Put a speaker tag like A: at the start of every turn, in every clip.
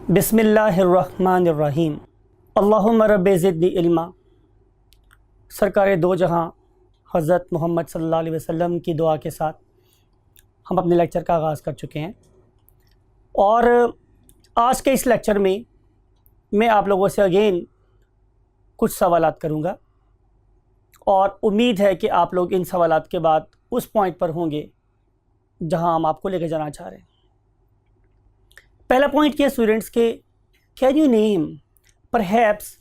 A: बिस्मिल्लाहिर्रहमानिर्रहीम। अल्लाहुम्मा रब्बि ज़िदनी इल्मा। सरकार दो जहां हज़रत मोहम्मद सल्लल्लाहु अलैहि वसल्लम की दुआ के साथ हम अपने लेक्चर का आगाज़ कर चुके हैं और आज के इस लेक्चर में मैं आप लोगों से अगेन कुछ सवालात करूंगा और उम्मीद है कि आप लोग इन सवालात के बाद उस पॉइंट पर होंगे जहां हम आपको लेकर जाना चाह रहे हैं। पहला पॉइंट किया स्टूडेंट्स के can you name perhaps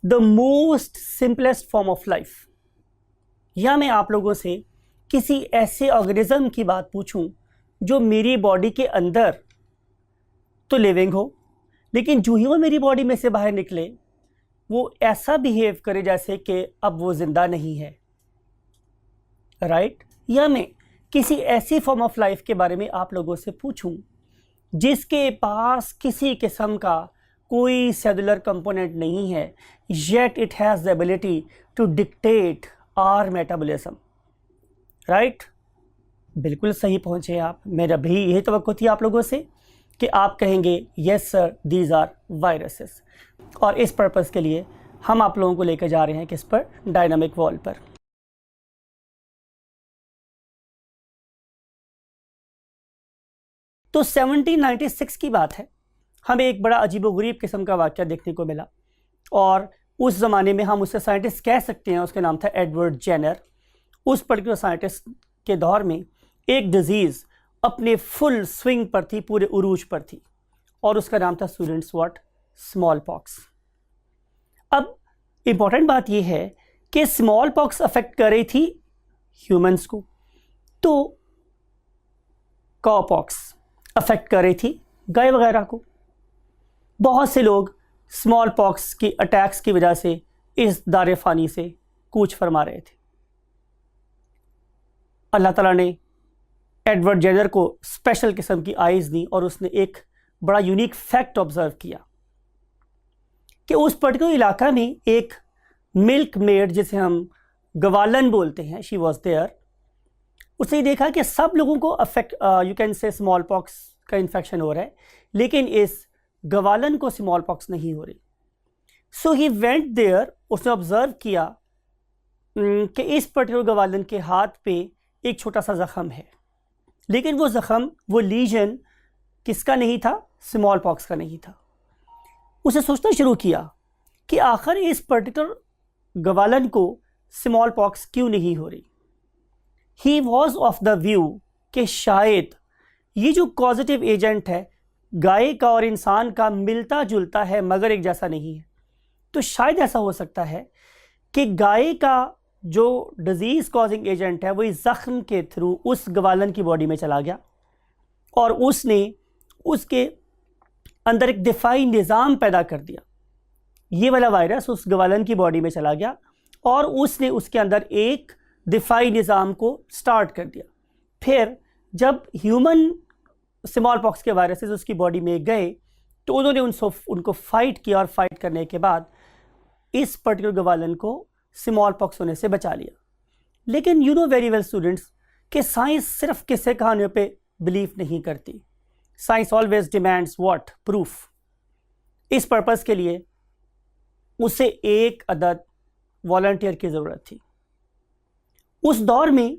A: the most simplest form of life, या मैं आप लोगों से किसी ऐसे ऑर्गेनिज्म की बात पूछूं जो मेरी बॉडी के अंदर तो लिविंग हो लेकिन जो ही वो मेरी बॉडी में से बाहर निकले वो ऐसा बिहेव करे जैसे कि अब वो ज़िंदा नहीं है, राइट? या मैं किसी ऐसी फॉर्म ऑफ लाइफ के बारे में आप लोगों से पूछूं जिसके पास किसी किस्म का कोई सेलुलर कंपोनेंट नहीं है, yet it has the ability to dictate our metabolism, right? बिल्कुल सही पहुंचे आप। मेरा भी यही तवक्को थी आप लोगों से कि आप कहेंगे yes sir these are viruses, और इस पर्पज़ के लिए हम आप लोगों को लेकर जा रहे हैं किस पर? डायनामिक वॉल पर। तो 1796 की बात है, हमें एक बड़ा अजीबोगरीब किस्म का वाक़या देखने को मिला और उस ज़माने में हम उसे साइंटिस्ट कह सकते हैं, उसका नाम था एडवर्ड जेनर। उस पर्टिकुलर साइंटिस्ट के दौर में एक डिज़ीज़ अपने फुल स्विंग पर थी, पूरे उरूज पर थी, और उसका नाम था स्टूडेंट्स व्हाट? Small pox. अब इम्पॉर्टेंट बात यह है कि स्मॉल पॉक्स अफेक्ट कर रही थी ह्यूमंस को, तो कॉ पॉक्स अफेक्ट कर रही थी गाय वगैरह को। बहुत से लोग स्मॉल पॉक्स की अटैक्स की वजह से इस दारे फ़ानी से कूच फरमा रहे थे। अल्लाह ताला ने एडवर्ड जेनर को स्पेशल किस्म की आइज़ दी और उसने एक बड़ा यूनिक फैक्ट ऑब्जर्व किया कि उस पर्टिकुलर इलाका में एक मिल्क मेड जिसे हम गवालन बोलते हैं, शी वॉज देयर। उसने देखा कि सब लोगों को affect you can say small pox का इन्फेक्शन हो रहा है, लेकिन इस गवालन को स्मॉल पॉक्स नहीं हो रही। सो ही वेंट देयर, उसने ऑब्जर्व किया कि इस पर्टिकुलर गवालन के हाथ पे एक छोटा सा ज़ख़म है, लेकिन वो ज़ख़म, वो लीजन किसका नहीं था? स्मॉल पॉक्स का नहीं था। उसे सोचना शुरू किया कि आखिर इस पर्टिकुलर गवालन को स्मॉल पॉक्स क्यों नहीं हो रही। He was of the view कि शायद ये जो पॉजिटिव एजेंट है गाय का और इंसान का मिलता जुलता है मगर एक जैसा नहीं है। तो शायद ऐसा हो सकता है कि गाय का जो डिजीज़ कॉजिंग एजेंट है वो इस ज़ख्म के थ्रू उस गवालन की बॉडी में चला गया और उसने उसके अंदर एक दिफाई निज़ाम पैदा कर दिया। ये वाला वायरस उस गवालन की बॉडी में चला गया और उसने उसके अंदर एक दिफाई निज़ाम को स्टार्ट कर दिया। फिर जब ह्यूमन स्मॉल पॉक्स के वायरसेस उसकी बॉडी में गए तो उन्होंने उनको फाइट किया और फाइट करने के बाद इस पर्टिकुलर गवालन को स्मॉल पॉक्स होने से बचा लिया। लेकिन you know very well students कि साइंस सिर्फ किस्से कहानियों पे बिलीव नहीं करती। Science always demands what? Proof. इस पर्पज़ के लिए उसे एक अदद वॉलंटियर की ज़रूरत थी। उस दौर में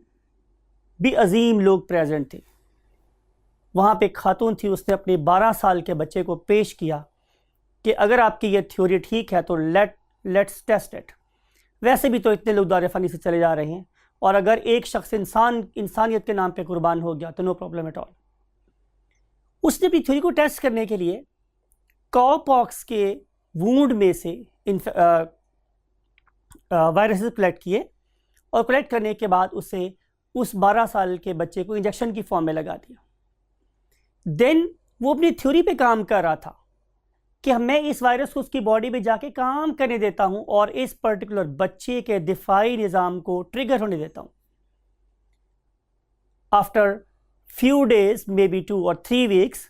A: भी अजीम लोग प्रेजेंट थे। वहाँ पे एक खातून थी, उसने अपने 12 साल के बच्चे को पेश किया कि अगर आपकी ये थ्योरी ठीक है तो लेट्स टेस्ट इट। वैसे भी तो इतने लोग दारे फ़नी से चले जा रहे हैं और अगर एक शख्स इंसानियत के नाम पे कुर्बान हो गया तो नो प्रॉब्लम एट ऑल। उसने अपनी थ्योरी को टेस्ट करने के लिए कॉ पॉक्स के वूंड में से वायरसेस कलेक्ट किए और कलेक्ट करने के बाद उसे उस 12 साल के बच्चे को इंजेक्शन की फॉर्म में लगा दिया। देन वो अपनी थ्योरी पे काम कर रहा था कि मैं इस वायरस को उसकी बॉडी में जाके काम करने देता हूं और इस पर्टिकुलर बच्चे के दिफाई निज़ाम को ट्रिगर होने देता हूं। After few days, may be 2 और 3 वीक्स,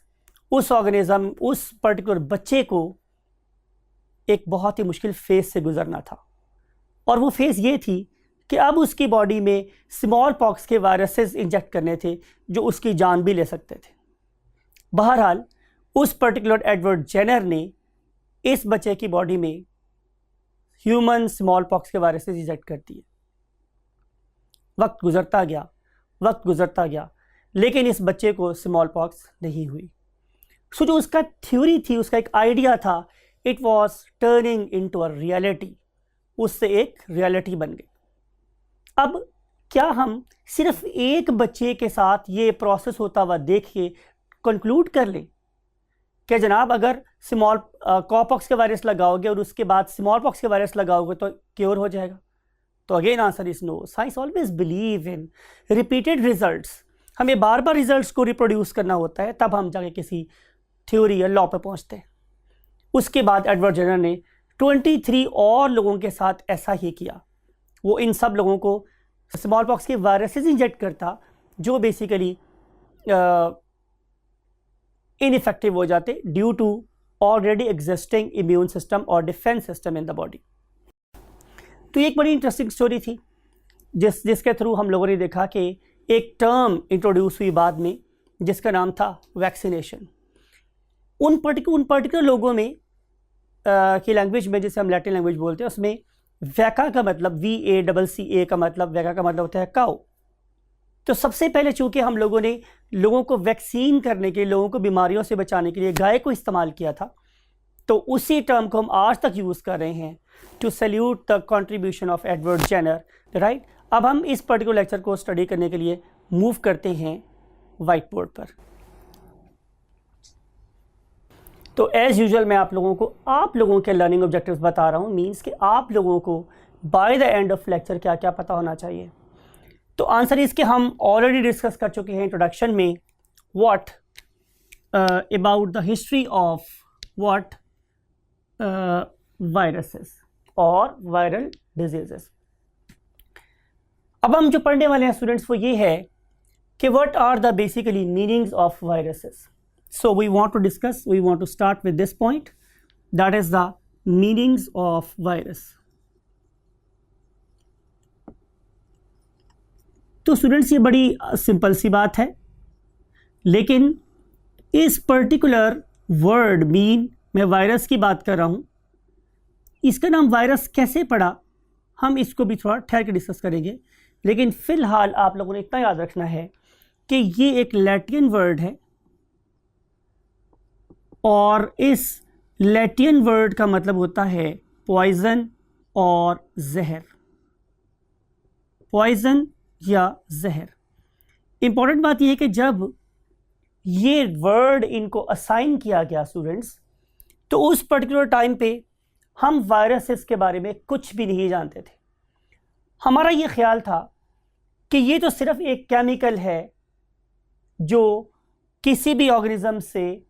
A: उस ऑर्गेनिज्म, उस पर्टिकुलर बच्चे को एक बहुत ही मुश्किल फेज से गुजरना था और वो फेज ये थी कि अब उसकी बॉडी में स्मॉल पॉक्स के वायरसेस इंजेक्ट करने थे जो उसकी जान भी ले सकते थे। बहरहाल उस पर्टिकुलर एडवर्ड जेनर ने इस बच्चे की बॉडी में ह्यूमन स्मॉल पॉक्स के वायरस से इंजेक्ट कर दिए। वक्त गुजरता गया, लेकिन इस बच्चे को स्मॉल पॉक्स नहीं हुई। सो जो उसका थ्योरी थी, उसका एक आइडिया था, it was turning into a reality, उससे एक रियलिटी बन गई। अब क्या हम सिर्फ एक बच्चे के साथ ये प्रोसेस होता हुआ देख के कंक्लूड कर लें कि जनाब अगर स्मॉल कॉपॉक्स के वायरस लगाओगे और उसके बाद स्मॉल पॉक्स के वायरस लगाओगे तो क्योर हो जाएगा? तो again answer is no. Science always believe in repeated results. हमें बार बार रिजल्ट्स को रिप्रोड्यूस करना होता है, तब हम जाके किसी थ्योरी या लॉ पे पहुंचते हैं। उसके बाद एडवर्ड जेनर ने 23 और लोगों के साथ ऐसा ही किया। वो इन सब लोगों को स्मॉल पॉक्स के वायरसेस इंजेक्ट करता, जो बेसिकली इनइफेक्टिव हो जाते due to already existing immune system और defence system in the body. तो ये एक बड़ी इंटरेस्टिंग स्टोरी थी जिसके थ्रू हम लोगों ने देखा कि एक टर्म इंट्रोड्यूस हुई बाद में जिसका नाम था वैक्सीनेशन। उन पर्टिकुलर लोगों में की लैंग्वेज में, जिसे हम लैटिन लैंग्वेज बोलते हैं, उसमें वैका का मतलब VACCA का मतलब, वैका का मतलब होता है काउ। तो सबसे पहले चूंकि हम लोगों ने लोगों को वैक्सीन करने के लिए, लोगों को बीमारियों से बचाने के लिए गाय को इस्तेमाल किया था, तो उसी टर्म को हम आज तक यूज़ कर रहे हैं to salute the contribution of Edward Jenner, right. अब हम इस पर्टिकुलर लेक्चर को स्टडी करने के लिए मूव करते हैं व्हाइट बोर्ड पर। तो एज यूजुअल मैं आप लोगों के लर्निंग ऑब्जेक्टिव्स बता रहा हूँ, मीन्स कि आप लोगों को by the end of lecture क्या क्या पता होना चाहिए। तो आंसर इसके हम ऑलरेडी डिस्कस कर चुके हैं इंट्रोडक्शन में, what about the history of what viruses और वायरल डिजीजेस। अब हम जो पढ़ने वाले हैं स्टूडेंट्स वो ये है कि what are the basically meanings of viruses. So we want to start with this point, that is the meanings of virus. तो स्टूडेंट्स ये बड़ी सिंपल सी बात है, लेकिन इस पर्टिकुलर वर्ड मीन, मैं वायरस की बात कर रहा हूँ, इसका नाम वायरस कैसे पड़ा हम इसको भी थोड़ा ठहर के डिस्कस करेंगे। लेकिन फिलहाल आप लोगों ने इतना याद रखना है कि ये एक लैटिन वर्ड है और इस लैटिन वर्ड का मतलब होता है पॉइजन और जहर, पॉइजन या जहर। इंपॉर्टेंट बात यह है कि जब ये वर्ड इनको असाइन किया गया स्टूडेंट्स, तो उस पर्टिकुलर टाइम पे हम वायरसेस के बारे में कुछ भी नहीं जानते थे। हमारा ये ख्याल था कि ये तो सिर्फ एक केमिकल है जो किसी भी ऑर्गेनिज्म से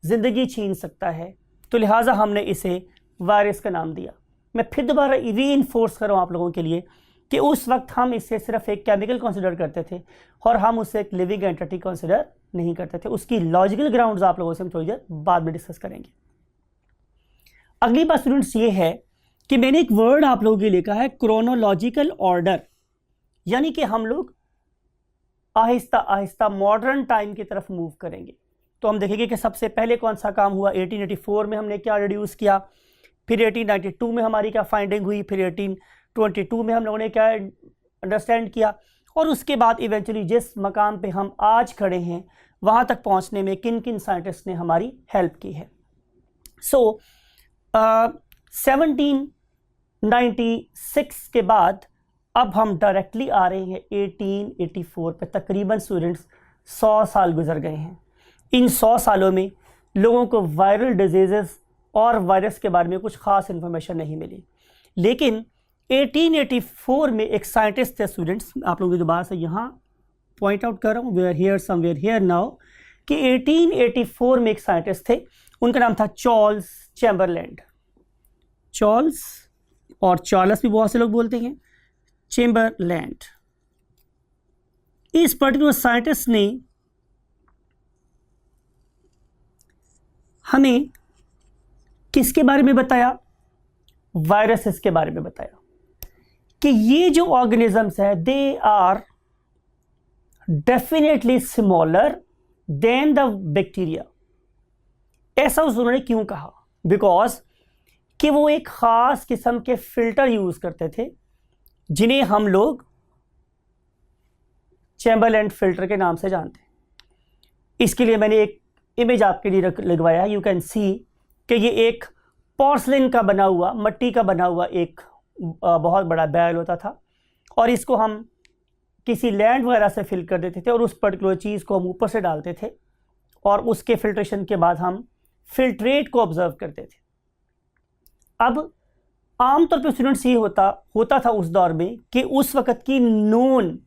A: ज़िंदगी छीन सकता है, तो लिहाजा हमने इसे वायरस का नाम दिया। मैं फिर दोबारा रीइंफोर्स कर रहा हूँ आप लोगों के लिए कि उस वक्त हम इसे सिर्फ एक केमिकल कंसिडर करते थे और हम उसे एक लिविंग एंटिटी कंसिडर नहीं करते थे। उसकी लॉजिकल ग्राउंड्स आप लोगों से हम थोड़ी देर बाद में डिस्कस करेंगे। अगली बात स्टूडेंट्स ये है कि मैंने एक वर्ड आप लोगों के लिए लिखा है क्रोनोलॉजिकल ऑर्डर, यानी कि हम लोग आहिस्ता आहिस्ता मॉडर्न टाइम की तरफ मूव करेंगे। तो हम देखेंगे कि सबसे पहले कौन सा काम हुआ, 1884 में हमने क्या रिड्यूस किया, फिर 1892 में हमारी क्या फाइंडिंग हुई, फिर 1822 में हम लोगों ने क्या अंडरस्टैंड किया, और उसके बाद इवेंचुअली जिस मकाम पे हम आज खड़े हैं वहाँ तक पहुँचने में किन किन साइंटिस्ट ने हमारी हेल्प की है। सो 1796 के बाद अब हम डायरेक्टली आ रहे हैं 1884 पे। तकरीबन स्टूडेंट्स 100 साल गुजर गए हैं। इन 100 सालों में लोगों को वायरल डिजीज़ेस और वायरस के बारे में कुछ ख़ास इन्फॉर्मेशन नहीं मिली, लेकिन 1884 में एक साइंटिस्ट थे स्टूडेंट्स, आप लोगों की दोबारा से यहाँ पॉइंट आउट कर रहा हूँ, we are here somewhere here now, कि 1884 में एक साइंटिस्ट थे, उनका नाम था चार्ल्स चैम्बरलैंड। चार्ल्स और चार्ल्स भी बहुत से लोग बोलते हैं, चैम्बरलैंड। इस पर्टिकुलर साइंटिस्ट ने हमें किसके बारे में बताया, वायरसेस के बारे में बताया कि ये जो ऑर्गेनिजम्स है they are definitely smaller than the bacteria. ऐसा उन्होंने क्यों कहा? बिकॉज कि वो एक ख़ास किस्म के फिल्टर यूज़ करते थे जिन्हें हम लोग चैम्बरलैंड फिल्टर के नाम से जानते हैं। इसके लिए मैंने एक इमेज आपके लिए लगवाया है। यू कैन सी कि ये एक पोर्सलिन का बना हुआ, मिट्टी का बना हुआ एक बहुत बड़ा बैरल होता था, और इसको हम किसी लैंड वगैरह से फिल कर देते थे और उस पर्टिकुलर चीज़ को हम ऊपर से डालते थे और उसके फिल्ट्रेशन के बाद हम फिल्ट्रेट को ऑब्जर्व करते थे। अब आमतौर पर स्टूडेंट्स ये होता था उस दौर में कि उस वक़्त की नोन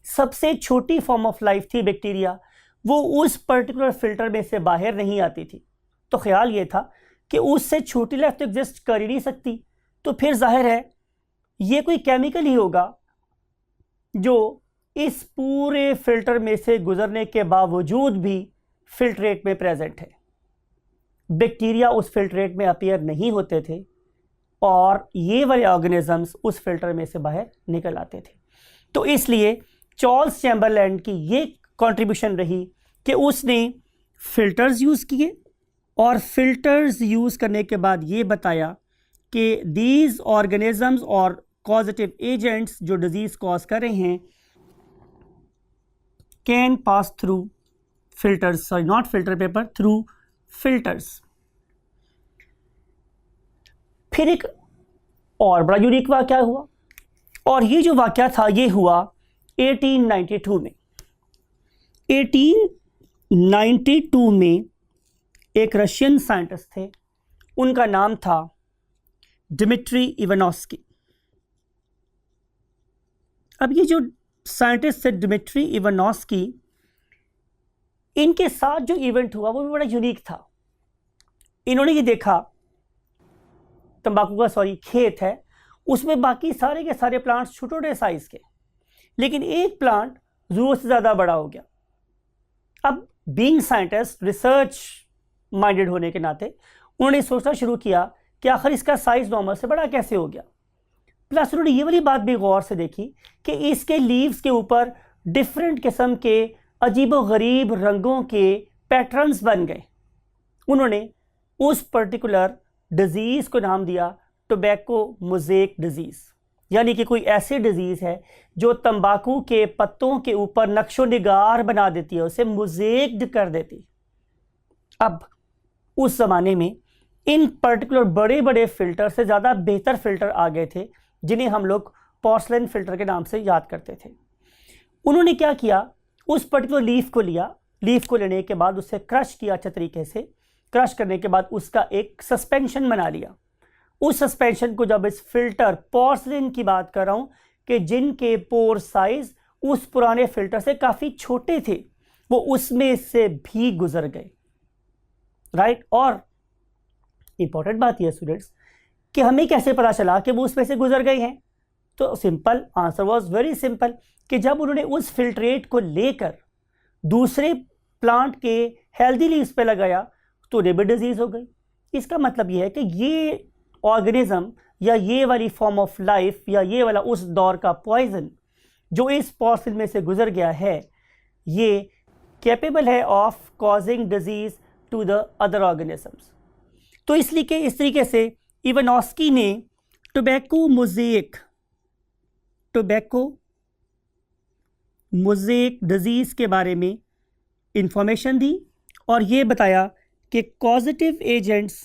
A: सबसे छोटी फॉर्म ऑफ लाइफ थी बैक्टीरिया, वो उस पर्टिकुलर फिल्टर में से बाहर नहीं आती थी। तो ख्याल ये था कि उससे छोटी लाइफ तो एग्जिस्ट कर ही नहीं सकती, तो फिर जाहिर है ये कोई केमिकल ही होगा जो इस पूरे फिल्टर में से गुजरने के बावजूद भी फिल्ट्रेट में प्रेजेंट है। बैक्टीरिया उस फिल्ट्रेट में अपीयर नहीं होते थे और ये वाले ऑर्गेनिजम्स उस फिल्टर में से बाहर निकल आते थे। तो इसलिए चार्ल्स चैम्बरलैंड की ये कंट्रीब्यूशन रही कि उसने फिल्टर्स यूज़ किए और फिल्टर्स यूज़ करने के बाद ये बताया कि दीज ऑर्गेनिजम्स और कॉजेटिव एजेंट्स जो डिजीज़ कॉज कर रहे हैं can pass through filters, sorry not filter paper, through filters. फिर एक और बड़ा यूनिक वाक़या हुआ, और ये जो वाक़या था ये हुआ 1892 में। 1892 में एक रशियन साइंटिस्ट थे, उनका नाम था डिमिट्री इवानोस्की। अब ये जो साइंटिस्ट थे डिमिट्री इवानोस्की, इनके साथ जो इवेंट हुआ वो भी बड़ा यूनिक था। इन्होंने ये देखा तंबाकू का खेत है, उसमें बाकी सारे के सारे प्लांट्स छोटे छोटे साइज के, लेकिन एक प्लांट ज़रूरत से ज़्यादा बड़ा हो गया। अब बीइंग साइंटिस्ट, रिसर्च माइंडेड होने के नाते उन्होंने सोचना शुरू किया कि आखिर इसका साइज नॉर्मल से बड़ा कैसे हो गया। प्लस उन्होंने ये वाली बात भी गौर से देखी कि इसके लीव्स के ऊपर डिफरेंट किस्म के अजीबो-गरीब रंगों के पैटर्न्स बन गए। उन्होंने उस पर्टिकुलर डिजीज़ को नाम दिया टोबैको मोज़ेक डिजीज़, यानी कि कोई ऐसी डिजीज़ है जो तंबाकू के पत्तों के ऊपर नक्शो निगार बना देती है, उसे मोज़ेक्ड कर देती। अब उस ज़माने में इन पर्टिकुलर बड़े बड़े फ़िल्टर से ज़्यादा बेहतर फ़िल्टर आ गए थे जिन्हें हम लोग पोर्सलिन फ़िल्टर के नाम से याद करते थे। उन्होंने क्या किया, उस पर्टिकुलर लीफ को लिया, लीफ को लेने के बाद उसे क्रश किया अच्छे तरीके से, क्रश करने के बाद उसका एक सस्पेंशन बना लिया। उस सस्पेंशन को, जब इस फिल्टर पोर्सलिन की बात कर रहा हूँ कि जिनके पोर साइज उस पुराने फिल्टर से काफ़ी छोटे थे, वो उसमें से भी गुजर गए, राइट। और इंपॉर्टेंट बात यह स्टूडेंट्स कि हमें कैसे पता चला कि वो उसमें से गुजर गए हैं? तो simple answer was very simple कि जब उन्होंने उस फिल्ट्रेट को लेकर दूसरे प्लांट के हेल्दी लीव्स पे लगाया तो उन्हें भी डिजीज़ हो गई। इसका मतलब यह है कि ये ऑर्गेनिज्म या ये वाली फॉर्म ऑफ लाइफ या ये वाला उस दौर का पॉइजन जो इस पोर्सिल में से गुजर गया है, ये कैपेबल है of causing disease to the other organisms. तो इसलिए कि इस तरीके से इवानोस्की ने टोबैको मोज़ेक डिजीज़ के बारे में इंफॉर्मेशन दी और ये बताया कि causative agents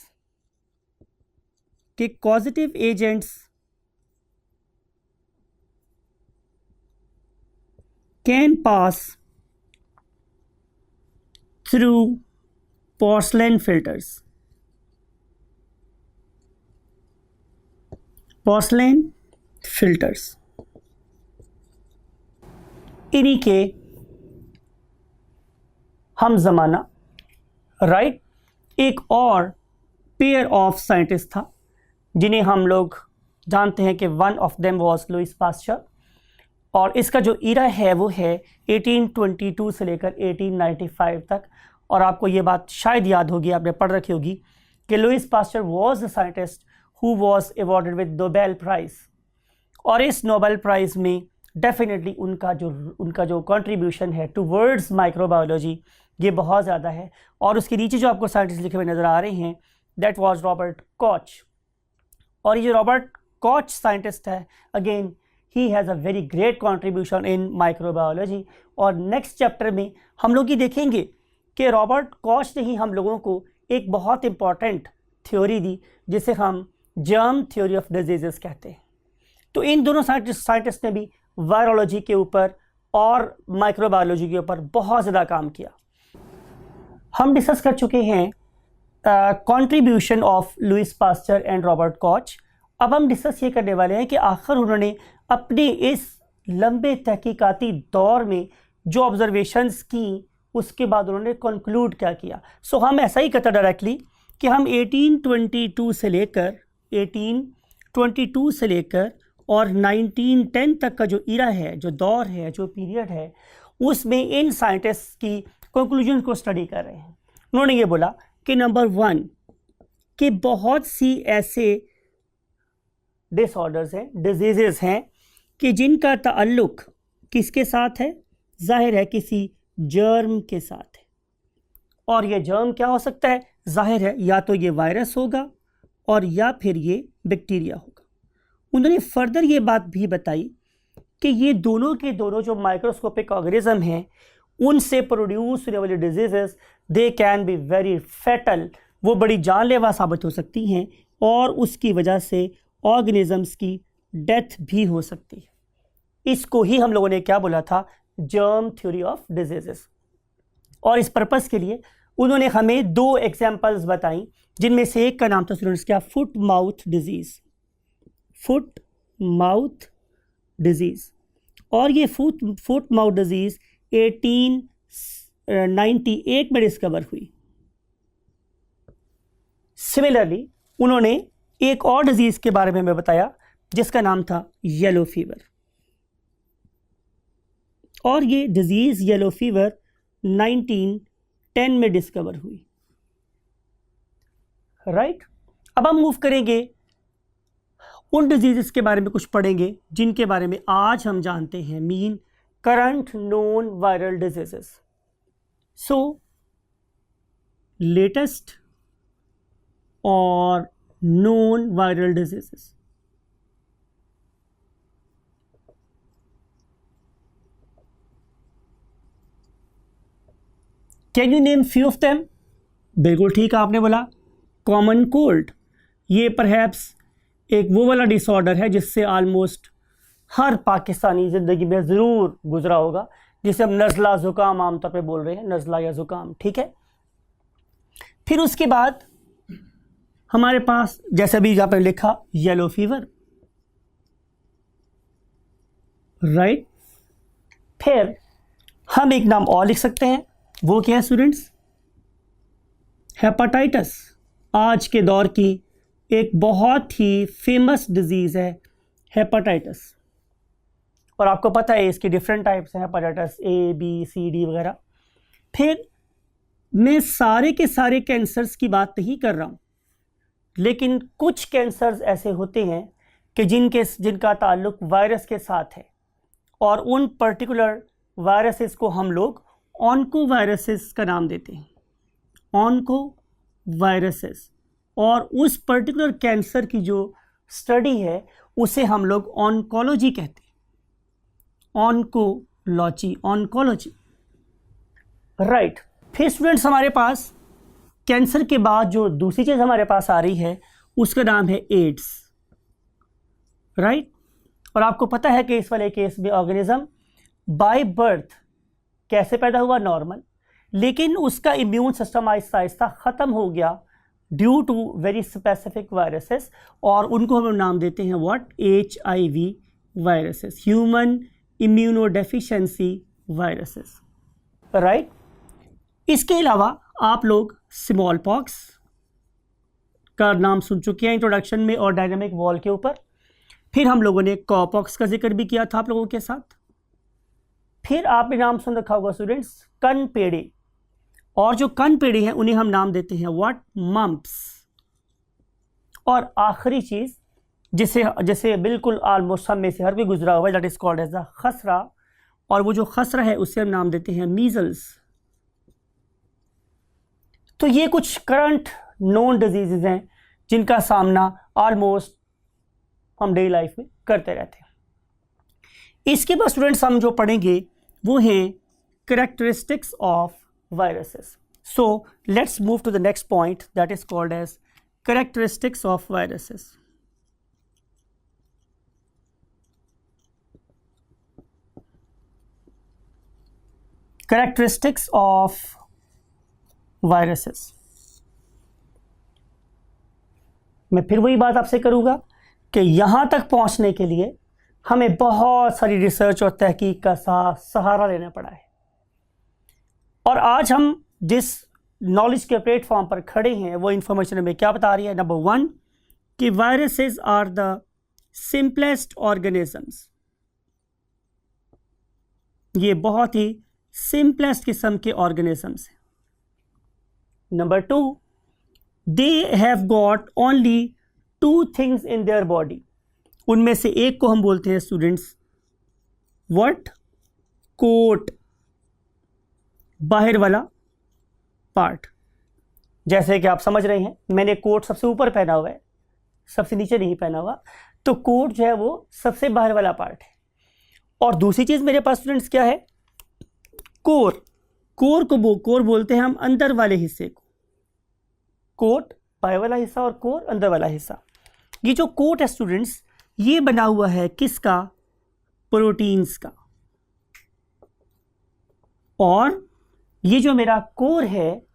A: can pass through porcelain filters. इन्हीं के हम ज़माना, राइट, एक और पेयर ऑफ साइंटिस्ट था जिन्हें हम लोग जानते हैं कि one of them was Louis Pasteur, और इसका जो ईरा है वो है 1822 से लेकर 1895 तक। और आपको ये बात शायद याद होगी, आपने पढ़ रखी होगी कि Louis Pasteur was a scientist who was awarded with Nobel prize, और इस नोबेल प्राइज़ में डेफिनेटली उनका जो कंट्रीब्यूशन है टुवर्ड्स माइक्रोबायोलॉजी ये बहुत ज़्यादा है। और उसके नीचे जो आपको साइंटिस्ट लिखे हुए नज़र आ रहे हैं, दैट वाज रॉबर्ट कॉच। और ये जो रॉबर्ट कॉच साइंटिस्ट है, again he has a very great contribution in microbiology. और नेक्स्ट चैप्टर में हम लोग ये देखेंगे कि रॉबर्ट कॉच ने ही हम लोगों को एक बहुत इंपॉर्टेंट थ्योरी दी जिसे हम जर्म थ्योरी ऑफ डिजीजेस कहते हैं। तो इन दोनों साइंटिस्ट ने भी वायरोलॉजी के ऊपर और माइक्रोबायोलॉजी के ऊपर बहुत ज़्यादा काम किया। हम डिस्कस कर चुके हैं contribution of Louis Pasteur and Robert Koch. अब हम डिस्कस ये करने वाले हैं कि आखिर उन्होंने अपने इस लंबे तहकीकाती दौर में जो ऑब्जर्वेशंस की उसके बाद उन्होंने कंक्लूड क्या किया। सो हम ऐसा ही करते डायरेक्टली कि हम 1822 से लेकर और 1910 तक का जो इरा है, जो दौर है, जो पीरियड है, उसमें इन साइंटिस्ट की कंक्लूजन को स्टडी कर रहे हैं। उन्होंने ये बोला कि नंबर 1 कि बहुत सी ऐसे डिसऑर्डर्स हैं, डिजीजेस हैं कि जिनका ताल्लुक किसके साथ है, जाहिर है किसी जर्म के साथ है। और ये जर्म क्या हो सकता है, जाहिर है या तो ये वायरस होगा और या फिर ये बैक्टीरिया होगा। उन्होंने फर्दर ये बात भी बताई कि ये दोनों के दोनों जो माइक्रोस्कोपिक ऑर्गेनिज्म हैं उनसे प्रोड्यूस होने वाली diseases they can be very fatal, वो बड़ी जानलेवा साबित हो सकती हैं और उसकी वजह से ऑर्गेनिजम्स की डेथ भी हो सकती है। इसको ही हम लोगों ने क्या बोला था, जर्म थ्योरी ऑफ डिजीजेस। और इस पर्पस के लिए उन्होंने हमें 2 एग्जाम्पल्स बताई, जिनमें से एक का नाम था स्टूडेंट्स क्या, foot mouth disease. Foot mouth disease. और ये फुट माउथ डिजीज़ 1898 में डिस्कवर हुई। सिमिलरली उन्होंने एक और डिजीज़ के बारे में हमें बताया जिसका नाम था येलो फीवर। और ये डिजीज़ येलो फीवर 1910 में डिस्कवर हुई। राइट, अब हम मूव करेंगे, उन डिजीज़ के बारे में कुछ पढ़ेंगे जिनके बारे में आज हम जानते हैं, mean current known viral diseases. So latest और known viral diseases. Can you name few of them? बिल्कुल ठीक आपने बोला, कॉमन कोल्ड। ये परहैप्स एक वो वाला डिसऑर्डर है जिससे आलमोस्ट हर पाकिस्तानी ज़िंदगी में ज़रूर गुजरा होगा, जिसे हम नज़ला ज़ुकाम आमतौर पे बोल रहे हैं, नज़ला या ज़ुकाम, ठीक है। फिर उसके बाद हमारे पास जैसे भी यहाँ पर लिखा येलो फीवर, राइट। फिर हम एक नाम और लिख सकते हैं, वो क्या है स्टूडेंट्स, हेपाटाइटिस। आज के दौर की एक बहुत ही फेमस डिजीज़ है हेपाटाइटिस, और आपको पता है इसके डिफरेंट टाइप्स हैं, hepatitis A, B, C, D वगैरह। फिर मैं सारे के सारे कैंसर्स की बात नहीं कर रहा हूँ, लेकिन कुछ कैंसर्स ऐसे होते हैं कि जिनका ताल्लुक वायरस के साथ है, और उन पर्टिकुलर वायरसेस को हम लोग ऑन्को वायरसेस का नाम देते हैं, ऑन्को वायरसेस। और उस पर्टिकुलर कैंसर की जो स्टडी है उसे हम लोग ऑन्कोलॉजी कहते हैं, ऑन्कोलॉजी, राइट। फिर स्टूडेंट्स हमारे पास कैंसर के बाद जो दूसरी चीज़ हमारे पास आ रही है उसका नाम है एड्स, राइट। और आपको पता है कि इस वाले केस में ऑर्गेनिज्म बाय बर्थ कैसे पैदा हुआ, नॉर्मल, लेकिन उसका इम्यून सिस्टम आहिस्ता आहिस्ता ख़त्म हो गया due to very specific viruses, और उनको हम नाम देते हैं what, HIV viruses, human immunodeficiency viruses, right. इसके अलावा आप लोग स्मॉल पॉक्स का नाम सुन चुके हैं इंट्रोडक्शन में और डायनामिक वॉल के ऊपर। फिर हम लोगों ने कॉपॉक्स का जिक्र भी किया था आप लोगों के साथ। फिर आपने नाम सुन रखा होगा स्टूडेंट्स कनपेड़े, और जो कनपेड़े हैं उन्हें हम नाम देते हैं व्हाट, मम्प्स। और आखिरी चीज़ जिसे जिसे बिल्कुल ऑलमोस्ट सब में से हर कोई गुजरा हुआ है, that is called as the खसरा, और वो जो खसरा है उससे हम नाम देते हैं मीजल्स। तो ये कुछ करंट नोन डिजीजेज हैं जिनका सामना ऑलमोस्ट हम डेली लाइफ में करते रहते हैं। इसके बाद स्टूडेंट्स हम जो पढ़ेंगे वो हैं characteristics of viruses. So let's move to the next point that is called as characteristics of viruses. Characteristics of viruses. मैं फिर वही बात आपसे करूंगा कि यहां तक पहुंचने के लिए हमें बहुत सारी रिसर्च और तहकीक का सहारा लेना पड़ा है, और आज हम जिस नॉलेज के प्लेटफॉर्म पर खड़े हैं वो इंफॉर्मेशन हमें क्या बता रही है। नंबर 1 कि viruses are the simplest organisms. ये बहुत ही सिंपलेस्ट किस्म के ऑर्गेनिजम्स हैं। Number 2 they have got only 2 things in their body. उनमें से एक को हम बोलते हैं स्टूडेंट्स व्हाट? कोट, बाहर वाला पार्ट। जैसे कि आप समझ रहे हैं मैंने कोट सबसे ऊपर पहना हुआ है, सबसे नीचे नहीं पहना हुआ, तो कोट जो है वो सबसे बाहर वाला पार्ट है। और दूसरी चीज मेरे पास स्टूडेंट्स क्या है? कोर। कोर बोलते हैं हम अंदर वाले हिस्से को। कोट बाहर वाला हिस्सा और कोर अंदर वाला हिस्सा। ये जो कोट है स्टूडेंट्स ये बना हुआ है किसका? प्रोटीन्स का। और ये जो मेरा कोर है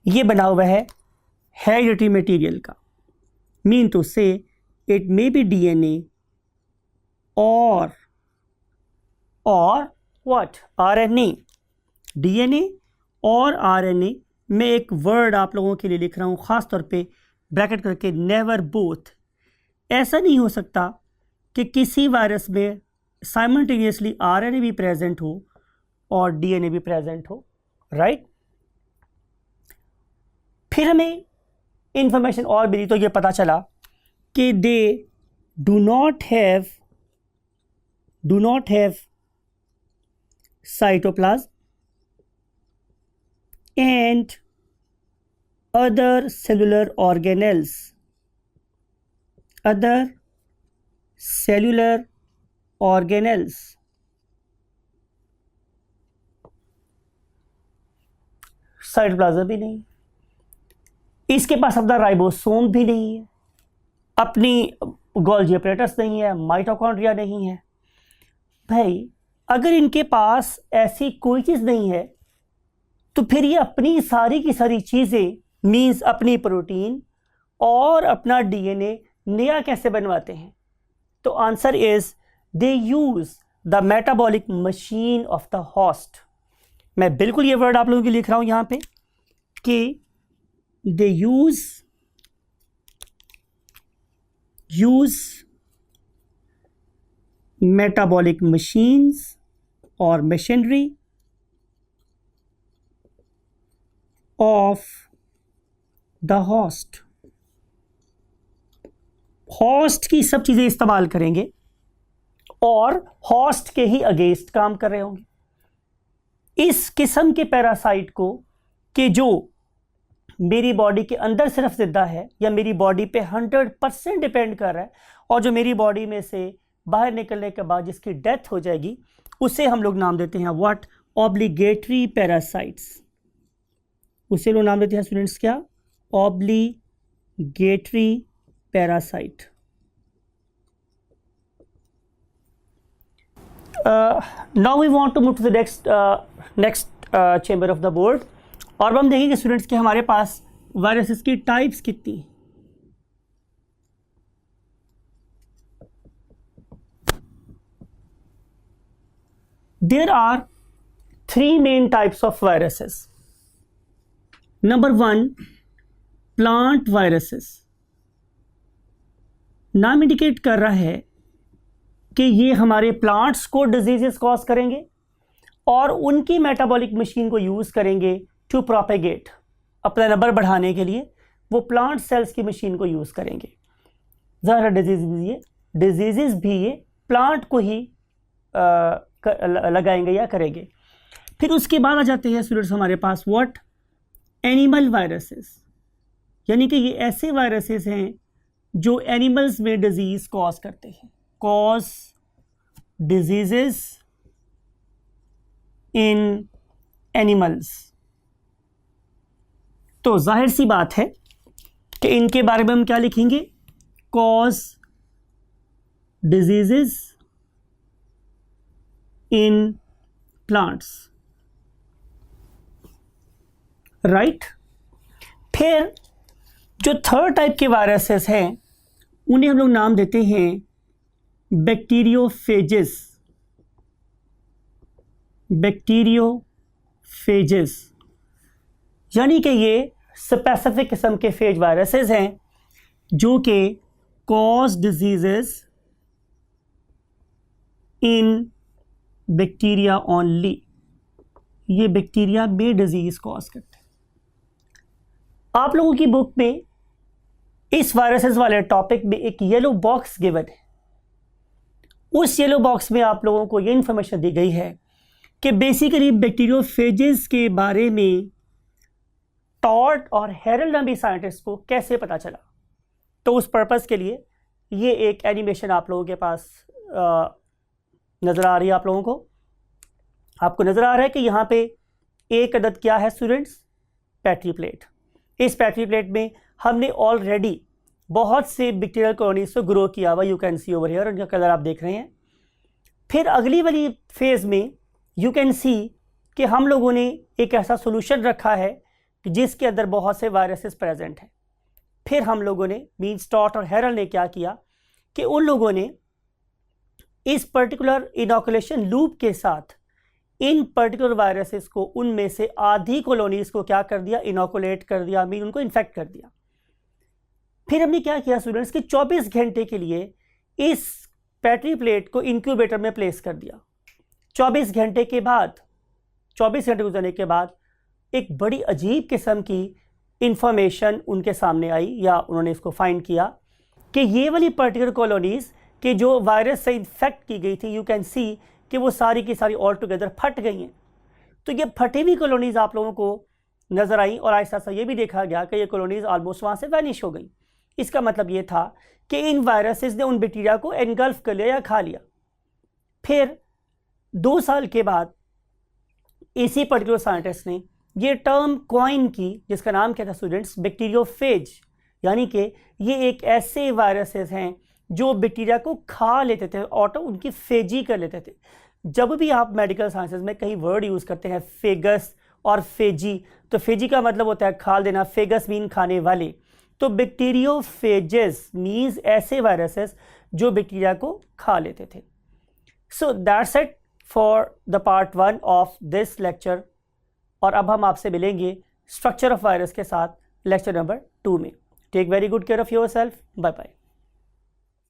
A: ये बना हुआ है हेरिडिटरी मटेरियल का। मीन टू से इट मे बी डीएनए और व्हाट? आरएनए। डीएनए और आरएनए। मैं एक वर्ड आप लोगों के लिए लिख रहा हूं खास तौर पे ब्रैकेट करके, नेवर बोथ। ऐसा नहीं हो सकता कि किसी वायरस में साइमल्टेनियसली आरएनए भी प्रेजेंट हो और डीएनए भी प्रेजेंट हो, राइट? फिर हमें इंफॉर्मेशन और मिली तो ये पता चला कि they do not have cytoplasm and other cellular organelles. Cytoplasm भी नहीं, इसके पास अपना राइबोसोम भी नहीं है, अपनी गोल्गी अपरेटस नहीं है, माइटोकॉन्ड्रिया नहीं है। भाई अगर इनके पास ऐसी कोई चीज़ नहीं है तो फिर ये अपनी सारी की सारी चीज़ें मीन्स अपनी प्रोटीन और अपना डीएनए नया कैसे बनवाते हैं? तो answer is they use the metabolic machine of the host. मैं बिल्कुल ये वर्ड आप लोगों के लिए लिख रहा हूं यहां पे कि दे यूज मेटाबॉलिक मशीन्स और machinery of the host. Host की सब चीजें इस्तेमाल करेंगे और होस्ट के ही अगेंस्ट काम कर रहे होंगे। इस किस्म के पैरासाइट को कि जो मेरी बॉडी के अंदर सिर्फ जिंदा है या मेरी बॉडी पे 100% डिपेंड कर रहा है और जो मेरी बॉडी में से बाहर निकलने के बाद जिसकी डेथ हो जाएगी, उसे हम लोग नाम देते हैं व्हाट? Obligatory parasites. उसे लोग नाम देते हैं स्टूडेंट्स क्या? Obligatory parasite. Now we want to move to the next chamber of the board, और हम देखेंगे स्टूडेंट्स कि हमारे पास वायरसेस की टाइप्स कितनी हैं। There are 3 main types of viruses. Number 1, plant viruses. नाम इंडिकेट कर रहा है कि ये हमारे प्लांट्स को डिजीजेस कॉज करेंगे और उनकी मेटाबॉलिक मशीन को यूज करेंगे टू प्रोपेगेट। अपना नंबर बढ़ाने के लिए वो प्लांट सेल्स की मशीन को यूज करेंगे। ज़्यादा डिजीज़ भी ये प्लांट को ही लगाएंगे या करेंगे। फिर उसके बाद आ जाते हैं स्टूडेंट्स हमारे पास व्हाट, एनिमल वायरसेस, यानी कि ये ऐसे वायरसेस हैं जो एनिमल्स में डिजीज़ कॉज करते हैं, कॉज डिजीजेस इन एनिमल्स। तो जाहिर सी बात है कि इनके बारे में हम क्या लिखेंगे, cause diseases in plants, right. फिर जो थर्ड टाइप के वायरसेस हैं उन्हें हम लोग नाम देते हैं बैक्टीरियोफेजेस, यानी कि ये स्पेसिफिक किस्म के फेज वायरसेस हैं जो कि cause diseases in bacteria only, ये बैक्टीरिया में डिजीज कॉज करते हैं। आप लोगों की बुक में इस वायरसेस वाले टॉपिक में एक येलो बॉक्स गिवन है। उस येलो बॉक्स में आप लोगों को ये इंफॉर्मेशन दी गई है कि बेसिकली बैक्टीरियोफेजेस के बारे में टॉड और हेरल्ड नामी साइंटिस्ट को कैसे पता चला। तो उस पर्पस के लिए ये एक एनिमेशन आप लोगों के पास नज़र आ रही है। आप लोगों को आपको नज़र आ रहा है कि यहाँ पे एक अदद क्या है स्टूडेंट्स, पेट्री प्लेट। इस पेट्री प्लेट में हमने ऑलरेडी बहुत से बैक्टीरियल कॉलोनीज को ग्रो किया हुआ, you can see over here, उनका कलर आप देख रहे हैं। फिर अगली वाली फेज़ में यू कैन सी कि हम लोगों ने एक ऐसा सोल्यूशन रखा है कि जिसके अंदर बहुत से वायरसेस प्रेजेंट हैं। फिर हम लोगों ने मीन्स टॉड और हेरल्ड ने क्या किया कि उन लोगों ने इस पर्टिकुलर इनोकुलेशन लूप के साथ इन पर्टिकुलर वायरसेस को, उनमें से आधी कॉलोनीज को क्या कर दिया, इनोकुलेट कर दिया, मीन उनको इन्फेक्ट कर दिया। फिर हमने क्या किया स्टूडेंट्स कि 24 घंटे के लिए इस पेट्री प्लेट को इंक्यूबेटर में प्लेस कर दिया। 24 घंटे के बाद, 24 घंटे गुजरने के बाद एक बड़ी अजीब किस्म की इंफॉर्मेशन उनके सामने आई, या उन्होंने इसको फाइंड किया कि ये वाली पर्टिकुलर कॉलोनीज कि जो वायरस से इन्फेक्ट की गई थी, यू कैन सी कि वो सारी की सारी ऑल टुगेदर फट गई हैं। तो ये फटी हुई कॉलोनीज आप लोगों को नज़र आई और ऐसा सा ये भी देखा गया कि ये कॉलोनीज ऑलमोस्ट वहाँ से वैनिश हो गई। इसका मतलब ये था कि इन वायरसेस ने उन बैक्टीरिया को एनगल्फ कर लिया या खा लिया। फिर 2 साल के बाद इसी पर्टिकुलर साइंटिस्ट ने ये टर्म कॉइन की, जिसका नाम क्या था स्टूडेंट्स, बैक्टीरियोफेज, यानी कि ये एक ऐसे वायरसेस हैं जो बैक्टीरिया को खा लेते थे, ऑटो उनकी फेजी कर लेते थे। जब भी आप मेडिकल साइंसेज में कहीं वर्ड यूज़ करते हैं फेगस और फेजी, तो फेजी का मतलब होता है खा देना, फेगस मीन खाने वाले। तो बैक्टीरियोफेजेस मीन्स ऐसे वायरसेस जो बैक्टीरिया को खा लेते थे। So that's it for the part 1 of this lecture. और अब हम आपसे मिलेंगे स्ट्रक्चर ऑफ वायरस के साथ लेक्चर नंबर 2 में। Take very good care of yourself. Bye bye.